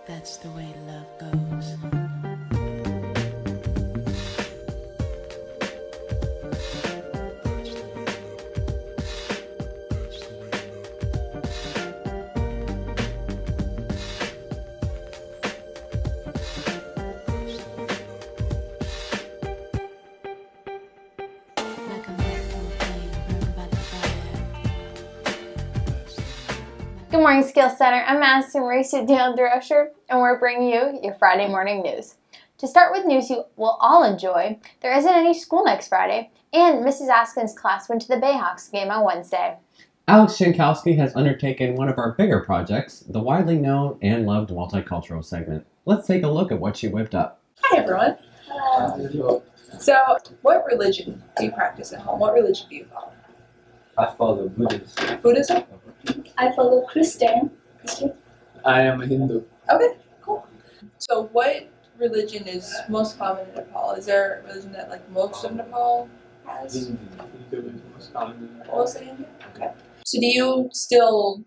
That's the way love goes. Good morning, Skills Center. I'm Madison Reese DeAndre, and we're bringing you your Friday morning news. To start with news you will all enjoy, there isn't any school next Friday, and Mrs. Askin's class went to the Bayhawks game on Wednesday. Alex Jankowski has undertaken one of our bigger projects, the widely known and loved multicultural segment. Let's take a look at what she whipped up. Hi everyone. So, what religion do you practice at home? What religion do you follow? I follow Buddhism. Buddhism? I follow Christian. I am a Hindu. Okay, cool. So what religion is most common in Nepal? Is there a religion that like most of Nepal has? Hindu is most common. Mostly Hindu? Okay. So do you still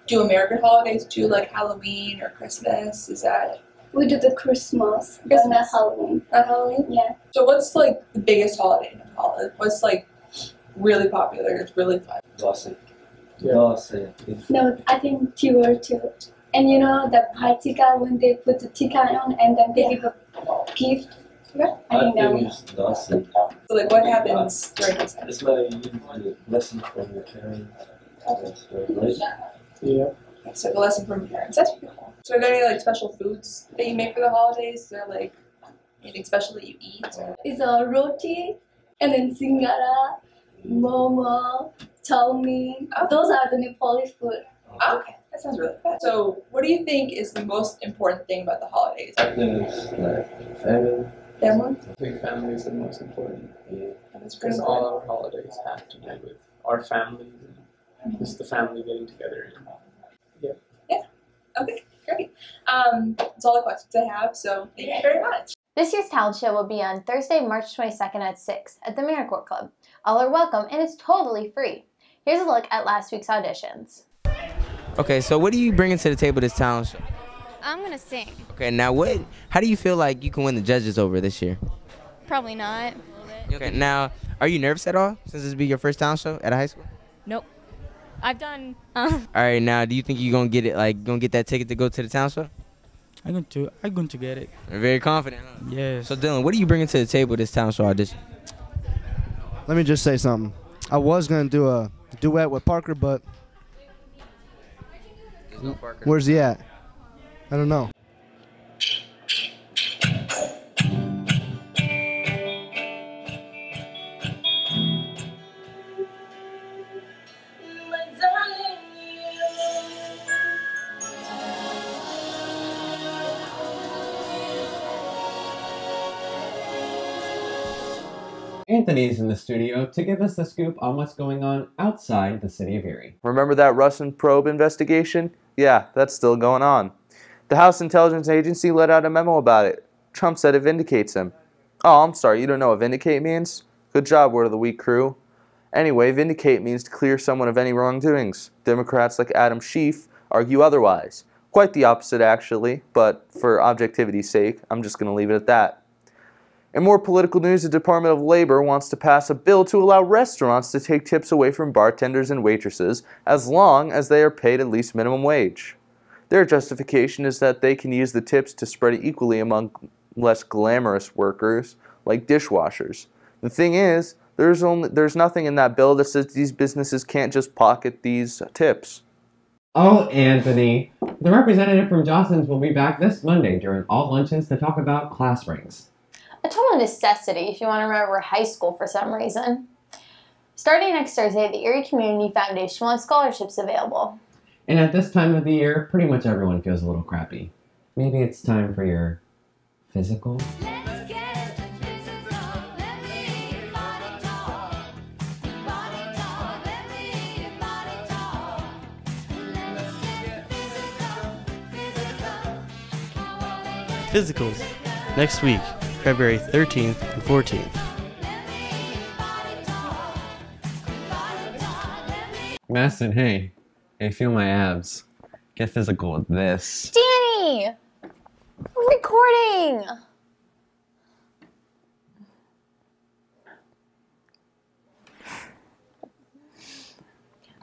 do American holidays too, like Halloween or Christmas? Is that... We do the Christmas, but not Halloween. Not Halloween? Yeah. So what's like the biggest holiday in Nepal? What's like really popular? It's really fun. Blessing. No, I think Tiwar too. And you know the Bhaitika, when they put the tika on and then they give a gift. Okay. I think that one. Blessing. So like what happens during this time? It's like you get a lesson from your parents. That's right. Yeah. So the lesson from your parents. That's pretty cool. So are there any like special foods that you make for the holidays? Is there like anything special that you eat? Or? It's a roti and then singara, momo, chow-mein. Oh. Those are the Nepali food. Oh, okay, that sounds really fun. So what do you think is the most important thing about the holidays? I think it's like family. Family? I think family is the most important. Yeah. That's pretty Because cool. all our holidays have to do with our families and just the family getting together. Okay, great. That's all the questions I have, so thank you very much. This year's talent show will be on Thursday, March 22nd at 6 at the Maricourt Club. All are welcome, and it's totally free. Here's a look at last week's auditions. Okay, so what are you bringing to the table this talent show? I'm gonna sing. Okay, now how do you feel like you can win the judges over this year? Probably not. Okay, now, are you nervous at all since this will be your first talent show at a high school? Nope. I've done. All right, now, do you think you're gonna get it, gonna get that ticket to go to the talent show? I'm going to get it. You're very confident, huh? Yes. So Dylan, what are you bringing to the table this talent show audition? Let me just say something. I was gonna do a duet with Parker, but There's no Parker. where's he at? I don't know. Anthony's in the studio to give us the scoop on what's going on outside the city of Erie. Remember that Russian probe investigation? Yeah, that's still going on. The House Intelligence Agency let out a memo about it. Trump said it vindicates him. Oh, I'm sorry, you don't know what vindicate means? Good job, Word of the Week crew. Anyway, vindicate means to clear someone of any wrongdoings. Democrats like Adam Schiff argue otherwise. Quite the opposite, actually, but for objectivity's sake, I'm just going to leave it at that. In more political news, the Department of Labor wants to pass a bill to allow restaurants to take tips away from bartenders and waitresses as long as they are paid at least minimum wage. Their justification is that they can use the tips to spread it equally among less glamorous workers like dishwashers. The thing is, there's nothing in that bill that says these businesses can't just pocket these tips. Oh, Anthony. The representative from Jostens will be back this Monday during all lunches to talk about class rings. A total necessity if you want to remember high school for some reason. Starting next Thursday, the Erie Community Foundation will have scholarships available. And at this time of the year, pretty much everyone feels a little crappy. Maybe it's time for your physical? Let's get physical. Let me body talk. Body talk. Let me body talk. Let's get physical. Physicals. Next week, February 13th and 14th. Madison, hey, feel my abs. Get physical with this. Danny! recording!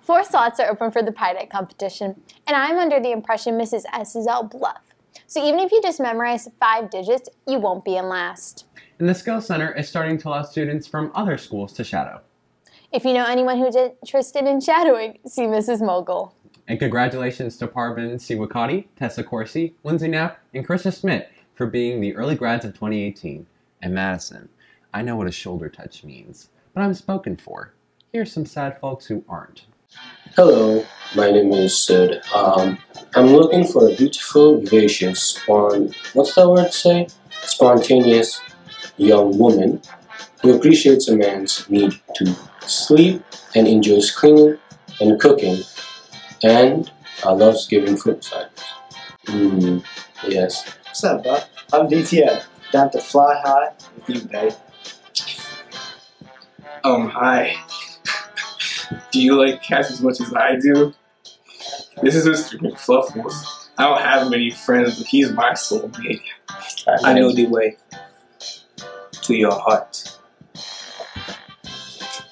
Four slots are open for the Pie Day competition, and I'm under the impression Mrs. S is all bluff. So even if you just memorize 5 digits, you won't be in last. And the Skill Center is starting to allow students from other schools to shadow. If you know anyone who's interested in shadowing, see Mrs. Mogul. And congratulations to Parvin Siwakati, Tessa Corsi, Lindsay Knapp, and Krista Smith for being the early grads of 2018. And Madison, I know what a shoulder touch means, but I'm spoken for. Here's some sad folks who aren't. Hello, my name is Sid. I'm looking for a beautiful, vivacious, what's that word say? Spontaneous young woman who appreciates a man's need to sleep and enjoys cleaning and cooking and loves giving food signs. Yes. What's up, bud? I'm DTF. Down to fly high with you, babe. Hi. Do you like cats as much as I do? This is Mr. McFluffles. I don't have many friends, but he's my soulmate. I know the way to your heart.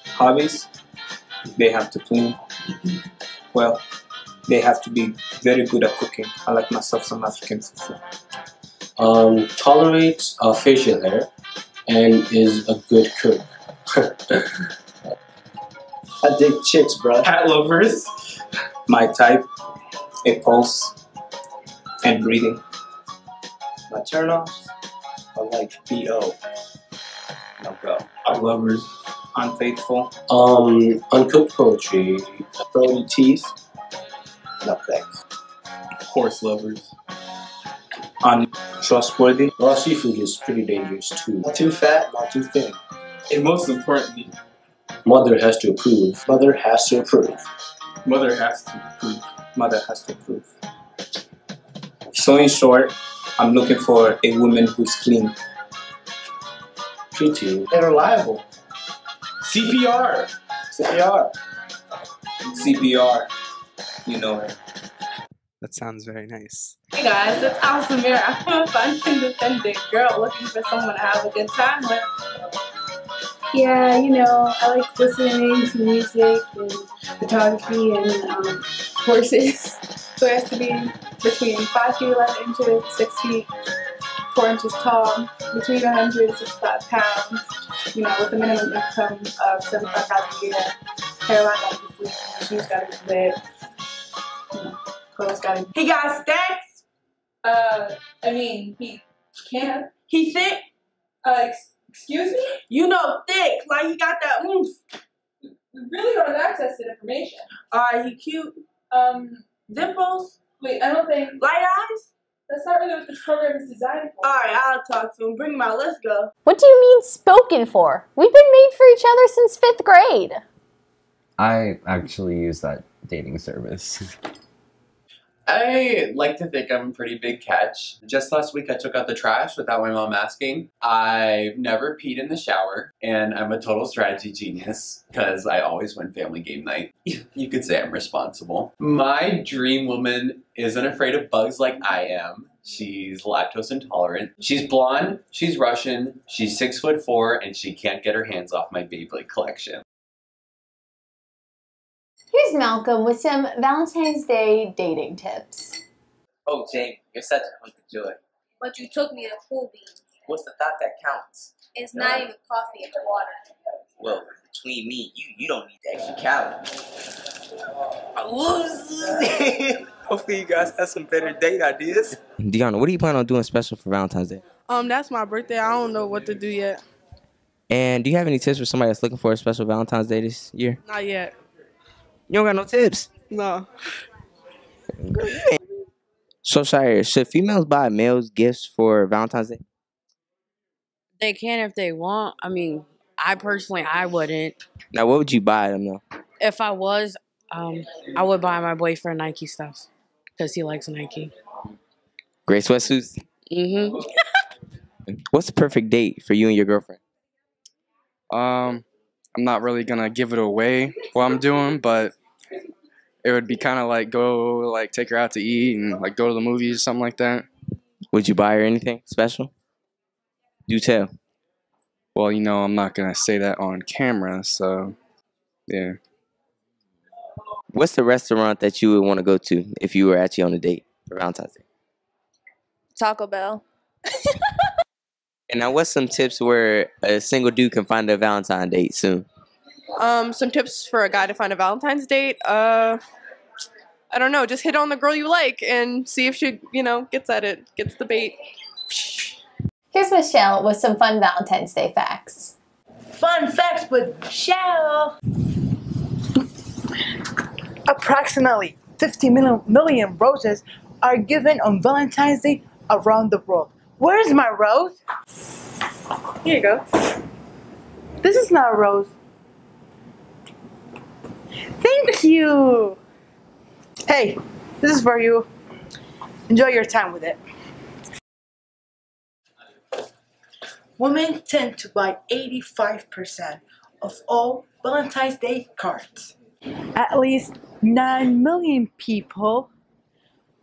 Hobbies, they have to clean. Well, they have to be very good at cooking. I like myself some African food. Tolerates facial hair and is a good cook. I dig chicks, bro. Cat lovers. My type, a pulse, and breathing. My turn-offs are like B.O. No go. Cat lovers. Unfaithful. Uncooked poetry. Brody teeth. No thanks. Horse lovers. Untrustworthy. Raw seafood is pretty dangerous too. Not too fat, not too thin. And most importantly, Mother has to approve. Mother has to approve. mother has to approve. Mother has to approve. So in short, I'm looking for a woman who's clean. Pretty. And reliable. CPR. CPR. CPR. You know her. That sounds very nice. Hey guys, it's Alsamira. I'm a fun, independent girl looking for someone to have a good time with. Yeah, you know, I like listening to music and photography and horses. So it has to be between 5 feet 11 inches, 6 feet 4 inches tall, between 165 pounds, you know, with a minimum income of $75,000 a year. Hairline gotta be free, shoes gotta be lit, you know, clothes gotta be. He got stacks. He can. He thick. Excuse me? You know thick, like he got that oomph. We really don't have access to the information. Alright, he cute. Dimples? Wait, I don't think. Light eyes? That's not really what this program is designed for. Alright, I'll talk to him. Bring him out. Let's go. What do you mean spoken for? We've been made for each other since 5th grade. I actually use that dating service. I like to think I'm a pretty big catch. Just last week I took out the trash without my mom asking. I've never peed in the shower, and I'm a total strategy genius because I always win family game night. You could say I'm responsible. My dream woman isn't afraid of bugs like I am. She's lactose intolerant. She's blonde, she's Russian, she's 6'4", and she can't get her hands off my Beyblade collection. Here's Malcolm with some Valentine's Day dating tips. Oh, Jamie, you're such a hunk of joy. But you took me to cool beans. What's the thought that counts? It's not even coffee, it's water. Well, between me and you don't need the extra calories. Hopefully you guys have some better date ideas. Deanna, what do you plan on doing special for Valentine's Day? That's my birthday. I don't know what to do yet. And do you have any tips for somebody that's looking for a special Valentine's Day this year? Not yet. You don't got no tips? No. So, Shire, should females buy males gifts for Valentine's Day? They can if they want. I mean, I wouldn't. Now, what would you buy them, though? If I was, I would buy my boyfriend Nike stuff because he likes Nike. Gray sweatsuits? Mm-hmm. What's the perfect date for you and your girlfriend? I'm not really gonna give it away what I'm doing, but it would be kind of like take her out to eat and like go to the movies, something like that. Would you buy her anything special? Do tell. Well, you know, I'm not gonna say that on camera, so yeah. What's the restaurant that you would want to go to if you were actually on a date for Valentine's Day? Taco Bell. And now, what's some tips where a single dude can find a Valentine date soon? Some tips for a guy to find a Valentine's date. I don't know. Just hit on the girl you like and see if she, gets at it, gets the bait. Here's Michelle with some fun Valentine's Day facts. Fun facts with Michelle. Approximately 50 million roses are given on Valentine's Day around the world. Where's my rose? Here you go. This is not a rose. Thank you. Hey, this is for you. Enjoy your time with it. Women tend to buy 85% of all Valentine's Day cards. At least 9 million people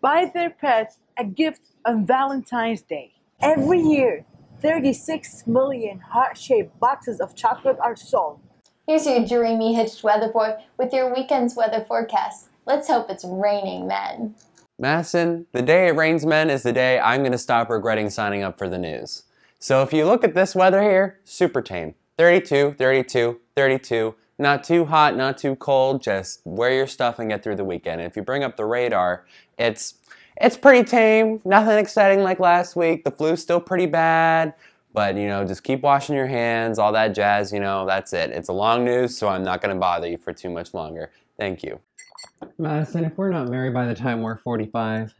buy their pets a gift on Valentine's Day. Every year, 36 million heart-shaped boxes of chocolate are sold. Here's your dreamy hitched weather boy with your weekend's weather forecast. Let's hope it's raining men. Madison, the day it rains men is the day I'm going to stop regretting signing up for the news. So if you look at this weather here, super tame. 32, 32, 32. Not too hot, not too cold. Just wear your stuff and get through the weekend. And if you bring up the radar, it's pretty tame. Nothing exciting like last week. The flu's still pretty bad. But, just keep washing your hands, all that jazz, that's it. It's a long news, so I'm not going to bother you for too much longer. Thank you. Madison, if we're not married by the time we're 45,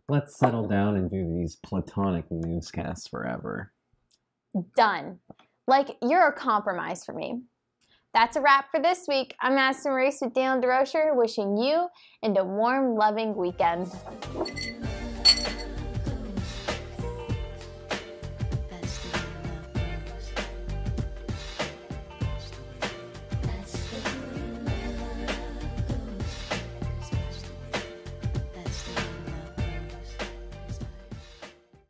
let's settle down and do these platonic newscasts forever. Done. Like, you're a compromise for me. That's a wrap for this week. I'm Madison Race with Daniel DeRocher, wishing you and a warm, loving weekend.